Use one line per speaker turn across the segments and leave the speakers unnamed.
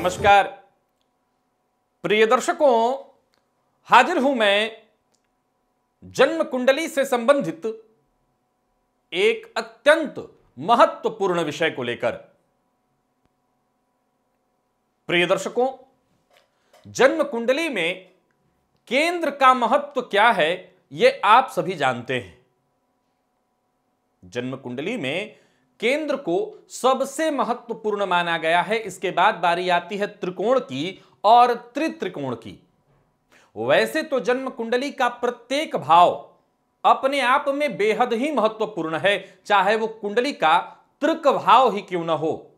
नमस्कार प्रिय दर्शकों, हाजिर हूं मैं जन्म कुंडली से संबंधित एक अत्यंत महत्वपूर्ण विषय को लेकर। प्रिय दर्शकों, जन्म कुंडली में केंद्र का महत्व क्या है यह आप सभी जानते हैं। जन्म कुंडली में केंद्र को सबसे महत्वपूर्ण माना गया है। इसके बाद बारी आती है त्रिकोण की और त्रित्रिकोण की। वैसे तो जन्म कुंडली का प्रत्येक भाव अपने आप में बेहद ही महत्वपूर्ण है, चाहे वो कुंडली का त्रिक भाव ही क्यों न हो।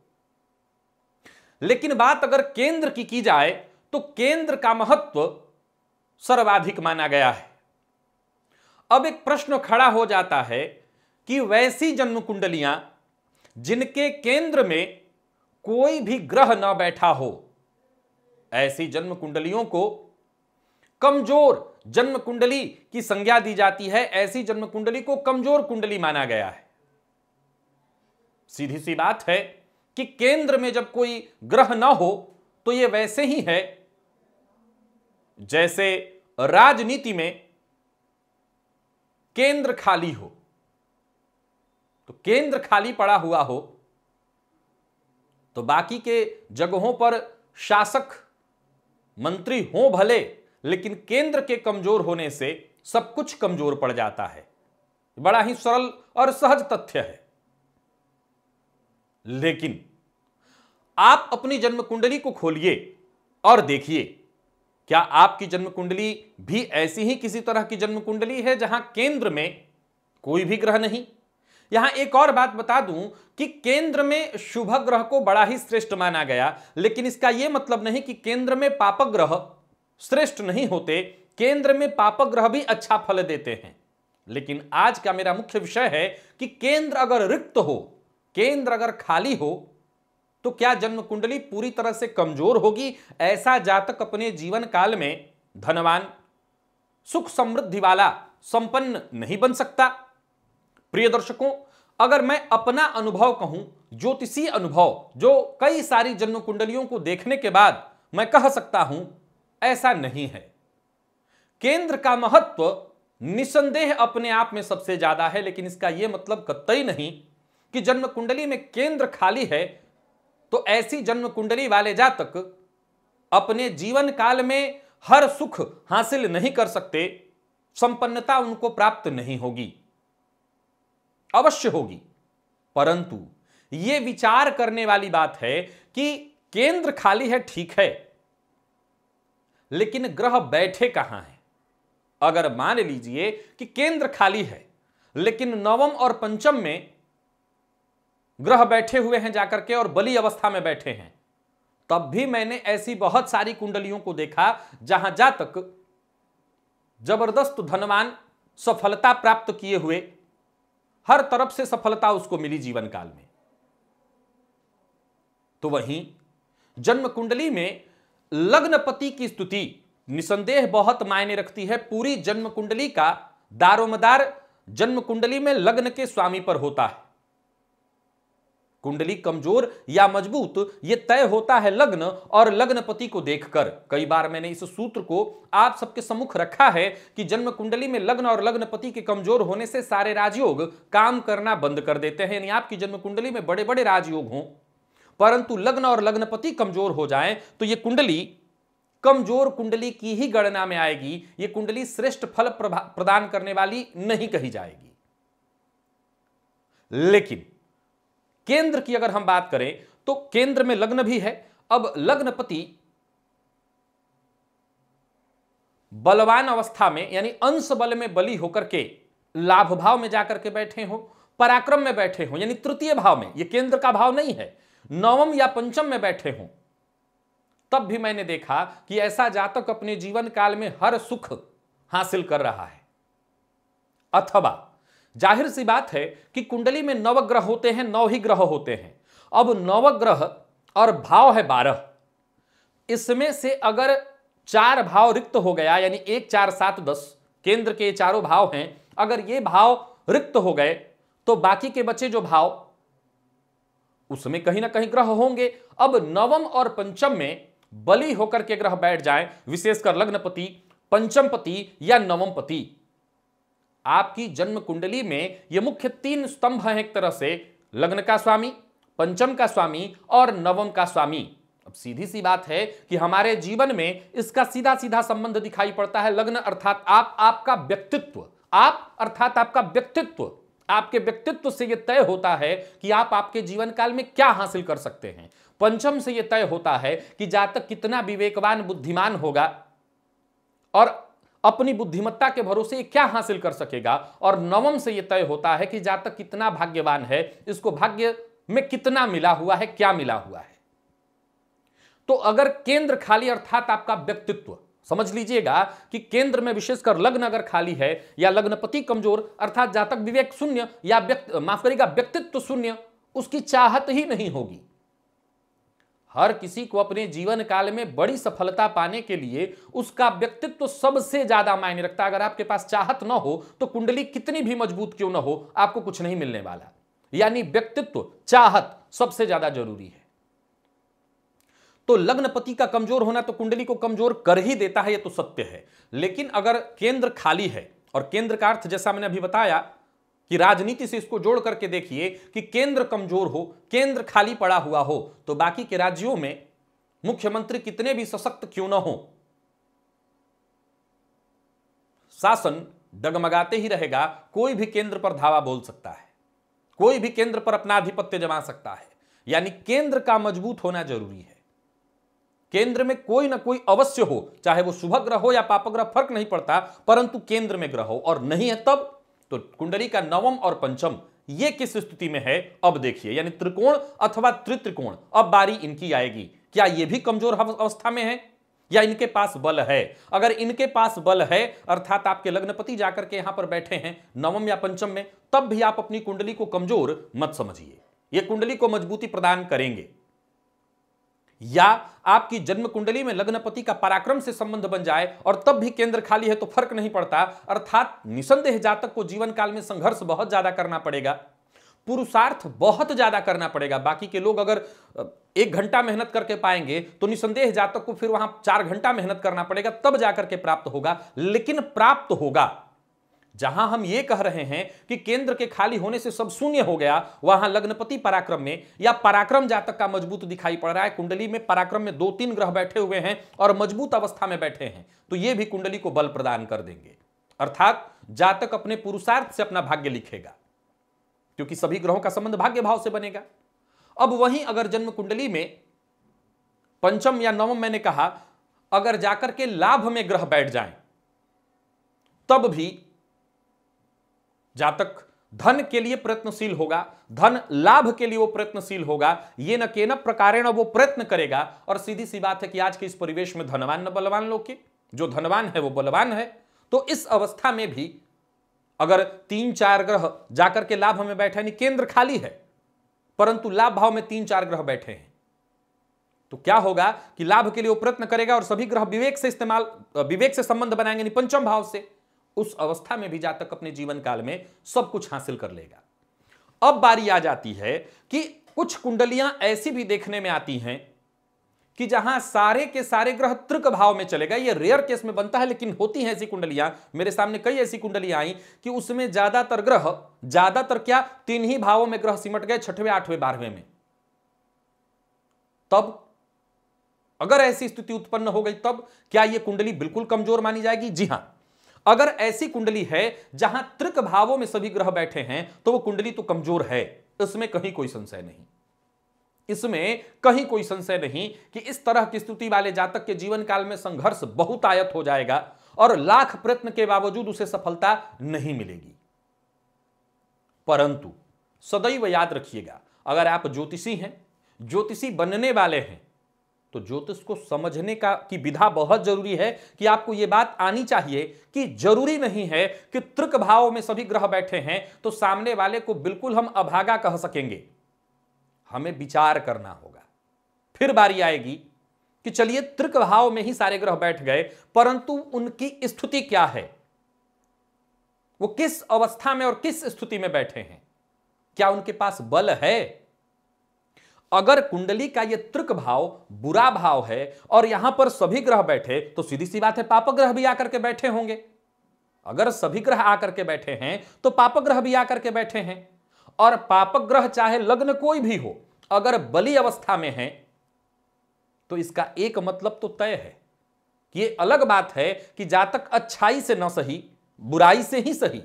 लेकिन बात अगर केंद्र की जाए तो केंद्र का महत्व सर्वाधिक माना गया है। अब एक प्रश्न खड़ा हो जाता है कि वैसी जन्म कुंडलियां जिनके केंद्र में कोई भी ग्रह न बैठा हो, ऐसी जन्म कुंडलियों को कमजोर जन्म कुंडली की संज्ञा दी जाती है। ऐसी जन्म कुंडली को कमजोर कुंडली माना गया है। सीधी सी बात है कि केंद्र में जब कोई ग्रह न हो तो यह वैसे ही है जैसे राजनीति में केंद्र खाली हो। तो केंद्र खाली पड़ा हुआ हो तो बाकी के जगहों पर शासक मंत्री हो भले, लेकिन केंद्र के कमजोर होने से सब कुछ कमजोर पड़ जाता है। बड़ा ही सरल और सहज तथ्य है। लेकिन आप अपनी जन्म कुंडली को खोलिए और देखिए, क्या आपकी जन्म कुंडली भी ऐसी ही किसी तरह की जन्म कुंडली है जहां केंद्र में कोई भी ग्रह नहीं। यहां एक और बात बता दूं कि केंद्र में शुभ ग्रह को बड़ा ही श्रेष्ठ माना गया, लेकिन इसका यह मतलब नहीं कि केंद्र में पापक ग्रह श्रेष्ठ नहीं होते। केंद्र में पापक ग्रह भी अच्छा फल देते हैं। लेकिन आज का मेरा मुख्य विषय है कि केंद्र अगर रिक्त हो, केंद्र अगर खाली हो, तो क्या जन्म कुंडली पूरी तरह से कमजोर होगी? ऐसा जातक अपने जीवन काल में धनवान, सुख समृद्धि वाला, संपन्न नहीं बन सकता। प्रिय दर्शकों, अगर मैं अपना अनुभव कहूं, ज्योतिषीय अनुभव, जो कई सारी जन्म कुंडलियों को देखने के बाद मैं कह सकता हूं, ऐसा नहीं है। केंद्र का महत्व निसंदेह अपने आप में सबसे ज्यादा है, लेकिन इसका यह मतलब कतई नहीं कि जन्म कुंडली में केंद्र खाली है तो ऐसी जन्म कुंडली वाले जातक अपने जीवन काल में हर सुख हासिल नहीं कर सकते, संपन्नता उनको प्राप्त नहीं होगी। अवश्य होगी, परंतु यह विचार करने वाली बात है कि केंद्र खाली है, ठीक है, लेकिन ग्रह बैठे कहां हैं। अगर मान लीजिए कि केंद्र खाली है लेकिन नवम और पंचम में ग्रह बैठे हुए हैं जाकर के और बली अवस्था में बैठे हैं, तब भी मैंने ऐसी बहुत सारी कुंडलियों को देखा जहां जातक जबरदस्त धनवान, सफलता प्राप्त किए हुए, हर तरफ से सफलता उसको मिली जीवन काल में। तो वहीं जन्म कुंडली में लग्नपति की स्तुति निसंदेह बहुत मायने रखती है। पूरी जन्म कुंडली का दारोमदार जन्म कुंडली में लग्न के स्वामी पर होता है। कुंडली कमजोर या मजबूत यह तय होता है लग्न और लग्नपति को देखकर। कई बार मैंने इस सूत्र को आप सबके सम्मुख रखा है कि जन्म कुंडली में लग्न और लग्नपति के कमजोर होने से सारे राजयोग काम करना बंद कर देते हैं। यानी आपकी जन्म कुंडली में बड़े बड़े राजयोग हों, परंतु लग्न और लग्नपति कमजोर हो जाएं तो यह कुंडली कमजोर कुंडली की ही गणना में आएगी। यह कुंडली श्रेष्ठ फल प्रदान करने वाली नहीं कही जाएगी। लेकिन केंद्र की अगर हम बात करें तो केंद्र में लग्न भी है। अब लग्नपति बलवान अवस्था में, यानी अंश बल में बली होकर के लाभ भाव में जाकर के बैठे हो, पराक्रम में बैठे हो, यानी तृतीय भाव में, यह केंद्र का भाव नहीं है, नवम या पंचम में बैठे हो, तब भी मैंने देखा कि ऐसा जातक अपने जीवन काल में हर सुख हासिल कर रहा है। अथवा जाहिर सी बात है कि कुंडली में नवग्रह होते हैं, 9 ही ग्रह होते हैं। अब नवग्रह और भाव है 12, इसमें से अगर 4 भाव रिक्त हो गया, यानी 1 4 7 10 केंद्र के चारों भाव हैं, अगर ये भाव रिक्त हो गए तो बाकी के बचे जो भाव उसमें कहीं ना कहीं ग्रह होंगे। अब नवम और पंचम में बली होकर के ग्रह बैठ जाएं, विशेषकर लग्नपति, पंचमपति या नवमपति, आपकी जन्म कुंडली में ये मुख्य तीन स्तंभ हैं एक तरह से, लग्न का स्वामी, पंचम का स्वामी और नवम का स्वामी। अब सीधी सी बात है कि हमारे जीवन में इसका सीधा सीधा संबंध दिखाई पड़ता है। लग्न अर्थात आप, आपका व्यक्तित्व, आप अर्थात आपका व्यक्तित्व, आपके व्यक्तित्व से यह तय होता है कि आप आपके जीवन काल में क्या हासिल कर सकते हैं। पंचम से यह तय होता है कि जातक कितना विवेकवान, बुद्धिमान होगा और अपनी बुद्धिमत्ता के भरोसे क्या हासिल कर सकेगा। और नवम से यह तय होता है कि जातक कितना भाग्यवान है, इसको भाग्य में कितना मिला हुआ है, क्या मिला हुआ है। तो अगर केंद्र खाली अर्थात आपका व्यक्तित्व, समझ लीजिएगा कि केंद्र में विशेषकर लग्न अगर खाली है या लग्नपति कमजोर अर्थात जातक विवेक शून्य या व्यक्तित्व शून्य, उसकी चाहत ही नहीं होगी। हर किसी को अपने जीवन काल में बड़ी सफलता पाने के लिए उसका व्यक्तित्व सबसे ज्यादा मायने रखता है। अगर आपके पास चाहत ना हो तो कुंडली कितनी भी मजबूत क्यों ना हो, आपको कुछ नहीं मिलने वाला। यानी व्यक्तित्व, चाहत सबसे ज्यादा जरूरी है। तो लग्नपति का कमजोर होना तो कुंडली को कमजोर कर ही देता है, यह तो सत्य है। लेकिन अगर केंद्र खाली है, और केंद्र का अर्थ जैसा मैंने अभी बताया कि राजनीति से इसको जोड़ करके देखिए कि केंद्र कमजोर हो, केंद्र खाली पड़ा हुआ हो, तो बाकी के राज्यों में मुख्यमंत्री कितने भी सशक्त क्यों ना हो, शासन डगमगाते ही रहेगा। कोई भी केंद्र पर धावा बोल सकता है, कोई भी केंद्र पर अपना आधिपत्य जमा सकता है। यानी केंद्र का मजबूत होना जरूरी है। केंद्र में कोई ना कोई अवश्य हो, चाहे वो शुभ ग्रह हो या पाप ग्रह, फर्क नहीं पड़ता, परंतु केंद्र में ग्रह हो। और नहीं है तब तो कुंडली का नवम और पंचम ये किस स्थिति में है अब देखिए, यानी त्रिकोण अथवा त्रित्रिकोण। अब बारी इनकी आएगी, क्या ये भी कमजोर अवस्था में है या इनके पास बल है। अगर इनके पास बल है अर्थात आपके लग्नपति जाकर के यहां पर बैठे हैं नवम या पंचम में, तब भी आप अपनी कुंडली को कमजोर मत समझिए, ये कुंडली को मजबूती प्रदान करेंगे। या आपकी जन्म कुंडली में लग्नपति का पराक्रम से संबंध बन जाए और तब भी केंद्र खाली है तो फर्क नहीं पड़ता। अर्थात निसंदेह जातक को जीवन काल में संघर्ष बहुत ज्यादा करना पड़ेगा, पुरुषार्थ बहुत ज्यादा करना पड़ेगा। बाकी के लोग अगर 1 घंटा मेहनत करके पाएंगे तो निसंदेह जातक को फिर वहां 4 घंटा मेहनत करना पड़ेगा, तब जाकर के प्राप्त होगा। लेकिन प्राप्त होगा। जहां हम ये कह रहे हैं कि केंद्र के खाली होने से सब शून्य हो गया, वहां लग्नपति पराक्रम में या पराक्रम जातक का मजबूत दिखाई पड़ रहा है। कुंडली में पराक्रम में 2-3 ग्रह बैठे हुए हैं और मजबूत अवस्था में बैठे हैं, तो ये भी कुंडली को बल प्रदान कर देंगे। अर्थात जातक अपने पुरुषार्थ से अपना भाग्य लिखेगा, क्योंकि सभी ग्रहों का संबंध भाग्य भाव से बनेगा। अब वहीं अगर जन्म कुंडली में पंचम या नवम, मैंने कहा अगर जाकर के लाभ में ग्रह बैठ जाएं, तब भी जातक धन के लिए प्रयत्नशील होगा, धन लाभ के लिए वो प्रयत्नशील होगा। ये न केन प्रकारेण वो प्रयत्न करेगा। और सीधी सी बात है कि आज के इस परिवेश में धनवान न बलवान लोग के, जो धनवान है वो बलवान है। तो इस अवस्था में भी अगर 3-4 ग्रह जाकर के लाभ में बैठे, नहीं केंद्र खाली है परंतु लाभ भाव में 3-4 ग्रह बैठे हैं, तो क्या होगा कि लाभ के लिए वो प्रयत्न करेगा और सभी ग्रह विवेक से संबंध बनाएंगे, नहीं पंचम भाव से। उस अवस्था में भी जातक अपने जीवन काल में सब कुछ हासिल कर लेगा। अब बारी आ जाती है कि कुछ कुंडलियां ऐसी भी देखने में आती हैं कि जहां सारे के सारे ग्रह तृक भाव में चले गए। ये रेयर केस में बनता है, लेकिन होती हैं ऐसी कुंडलियां। मेरे सामने कई ऐसी कुंडलियां आई कि उसमें ज्यादातर ग्रह, ज्यादातर क्या 3 ही भावों में ग्रह सिमट गए, 6वें, 8वें, 12वें में। तब अगर ऐसी स्थिति उत्पन्न हो गई, तब क्या यह कुंडली बिल्कुल कमजोर मानी जाएगी? जी हां, अगर ऐसी कुंडली है जहां तृक भावों में सभी ग्रह बैठे हैं तो वो कुंडली तो कमजोर है, इसमें कहीं कोई संशय नहीं। इसमें कहीं कोई संशय नहीं कि इस तरह की स्थिति वाले जातक के जीवन काल में संघर्ष बहुतायत हो जाएगा और लाख प्रयत्न के बावजूद उसे सफलता नहीं मिलेगी। परंतु सदैव याद रखिएगा, अगर आप ज्योतिषी हैं, ज्योतिषी बनने वाले हैं, तो ज्योतिष को समझने की विधा बहुत जरूरी है कि आपको यह बात आनी चाहिए कि जरूरी नहीं है कि तृक भाव में सभी ग्रह बैठे हैं तो सामने वाले को बिल्कुल हम अभागा कह सकेंगे। हमें विचार करना होगा। फिर बारी आएगी कि चलिए तृक भाव में ही सारे ग्रह बैठ गए, परंतु उनकी स्थिति क्या है, वो किस अवस्था में और किस स्थिति में बैठे हैं, क्या उनके पास बल है, अगर कुंडली का ये तृक भाव बुरा भाव है और यहां पर सभी ग्रह बैठे तो सीधी सी बात है पाप ग्रह भी आकर के बैठे होंगे। अगर सभी ग्रह आकर के बैठे हैं तो पाप ग्रह भी आकर के बैठे हैं, और पाप ग्रह चाहे लग्न कोई भी हो अगर बली अवस्था में है तो इसका एक मतलब तो तय है कि ये अलग बात है कि जातक अच्छाई से न सही, बुराई से ही सही,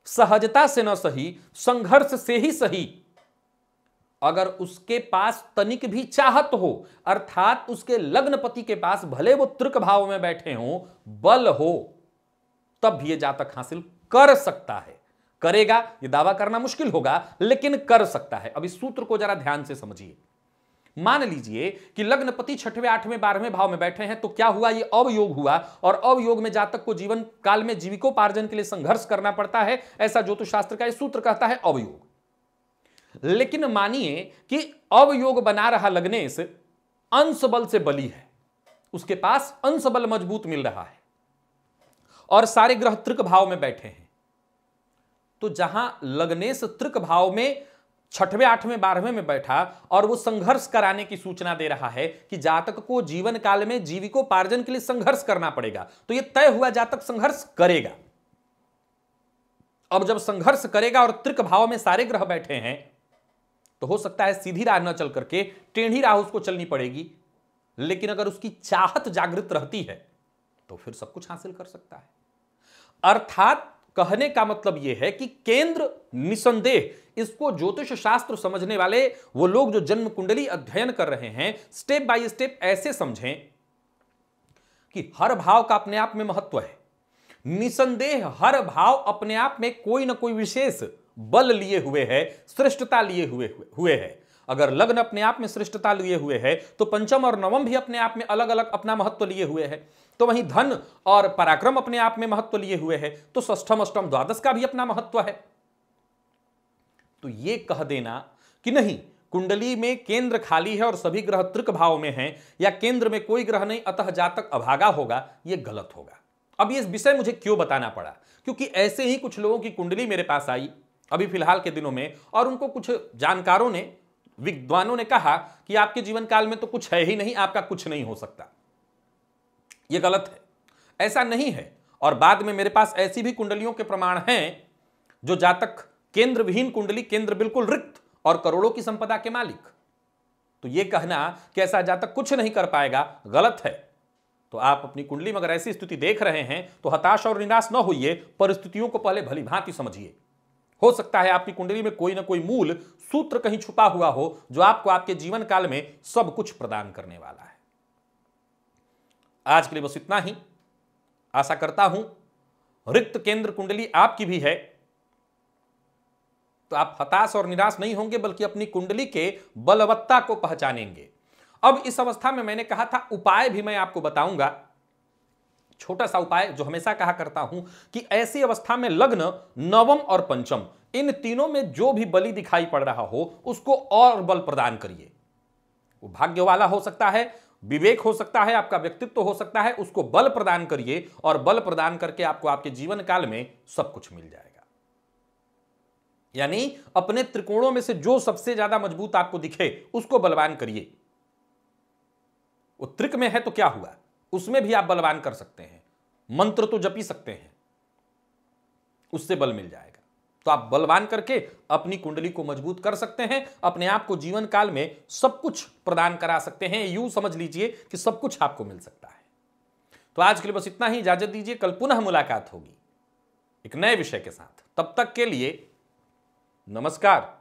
सहजता से न सही, संघर्ष से ही सही, अगर उसके पास तनिक भी चाहत हो, अर्थात उसके लग्नपति के पास भले वो तृक भाव में बैठे हो, बल हो, तब भी ये जातक हासिल कर सकता है। करेगा ये दावा करना मुश्किल होगा, लेकिन कर सकता है। अब इस सूत्र को जरा ध्यान से समझिए। मान लीजिए कि लग्नपति 6वें 8वें 12वें भाव में बैठे हैं, तो क्या हुआ, ये अवयोग हुआ, और अवयोग में जातक को जीवन काल में जीविकोपार्जन के लिए संघर्ष करना पड़ता है, ऐसा ज्योतिष शास्त्र का ये सूत्र कहता है अवयोग। लेकिन मानिए कि अवयोग बना रहा लग्नेश अंश बल से बली है, उसके पास अंश बल मजबूत मिल रहा है और सारे ग्रह तृक भाव में बैठे हैं, तो जहां लग्नेश तृक भाव में 6वें 8वें 12वें में बैठा और वो संघर्ष कराने की सूचना दे रहा है कि जातक को जीवन काल में जीविकोपार्जन के लिए संघर्ष करना पड़ेगा, तो यह तय हुआ जातक संघर्ष करेगा। अब जब संघर्ष करेगा और तृक भाव में सारे ग्रह बैठे हैं तो हो सकता है सीधी राह न चल करके टेढ़ी राह उसको चलनी पड़ेगी, लेकिन अगर उसकी चाहत जागृत रहती है तो फिर सब कुछ हासिल कर सकता है। अर्थात कहने का मतलब यह है कि केंद्र निसंदेह, इसको ज्योतिष शास्त्र समझने वाले वो लोग जो जन्म कुंडली अध्ययन कर रहे हैं, स्टेप बाय स्टेप ऐसे समझें कि हर भाव का अपने आप में महत्व है। निसंदेह हर भाव अपने आप में कोई ना कोई विशेष बल लिए हुए है, श्रेष्ठता लिए हुए है। अगर लग्न अपने आप में श्रेष्ठता लिए हुए है तो पंचम और नवम भी अपने आप में अलग अलग अपना महत्व लिए हुए है, तो वहीं धन और पराक्रम अपने आप में महत्व लिए हुए है, तो षष्ठम अष्टम द्वादश का भी अपना महत्व है। तो यह कह देना कि नहीं कुंडली में केंद्र खाली है और सभी ग्रह तृक भाव में हैं, या केंद्र में कोई ग्रह नहीं अतः जातक अभागा होगा, यह गलत होगा। अब ये विषय मुझे क्यों बताना पड़ा, क्योंकि ऐसे ही कुछ लोगों की कुंडली मेरे पास आई अभी फिलहाल के दिनों में, और उनको कुछ जानकारों ने, विद्वानों ने कहा कि आपके जीवन काल में तो कुछ है ही नहीं, आपका कुछ नहीं हो सकता। यह गलत है, ऐसा नहीं है। और बाद में मेरे पास ऐसी भी कुंडलियों के प्रमाण हैं जो जातक केंद्र विहीन कुंडली, केंद्र बिल्कुल रिक्त और करोड़ों की संपदा के मालिक। तो यह कहना कि ऐसा जातक कुछ नहीं कर पाएगा गलत है। तो आप अपनी कुंडली में अगर ऐसी स्थिति देख रहे हैं तो हताश और निराश न होइए, परिस्थितियों को पहले भली भांति समझिए। हो सकता है आपकी कुंडली में कोई ना कोई मूल सूत्र कहीं छुपा हुआ हो जो आपको आपके जीवन काल में सब कुछ प्रदान करने वाला है। आज के लिए बस इतना ही। आशा करता हूं रिक्त केंद्र कुंडली आपकी भी है तो आप हताश और निराश नहीं होंगे, बल्कि अपनी कुंडली के बलवत्ता को पहचानेंगे। अब इस अवस्था में मैंने कहा था उपाय भी मैं आपको बताऊंगा, छोटा सा उपाय जो हमेशा कहा करता हूं कि ऐसी अवस्था में लग्न, नवम और पंचम, इन तीनों में जो भी बलि दिखाई पड़ रहा हो उसको और बल प्रदान करिए। वो भाग्य वाला हो सकता है, विवेक हो सकता है, आपका व्यक्तित्व हो सकता है, उसको बल प्रदान करिए और बल प्रदान करके आपको आपके जीवन काल में सब कुछ मिल जाएगा। यानी अपने त्रिकोणों में से जो सबसे ज्यादा मजबूत आपको दिखे उसको बलवान करिए। वो त्रिक में है तो क्या हुआ, उसमें भी आप बलवान कर सकते हैं, मंत्र तो जप ही सकते हैं, उससे बल मिल जाएगा। तो आप बलवान करके अपनी कुंडली को मजबूत कर सकते हैं, अपने आप को जीवन काल में सब कुछ प्रदान करा सकते हैं। यूं समझ लीजिए कि सब कुछ आपको मिल सकता है। तो आज के लिए बस इतना ही, इजाजत दीजिए। कल पुनः मुलाकात होगी एक नए विषय के साथ। तब तक के लिए नमस्कार।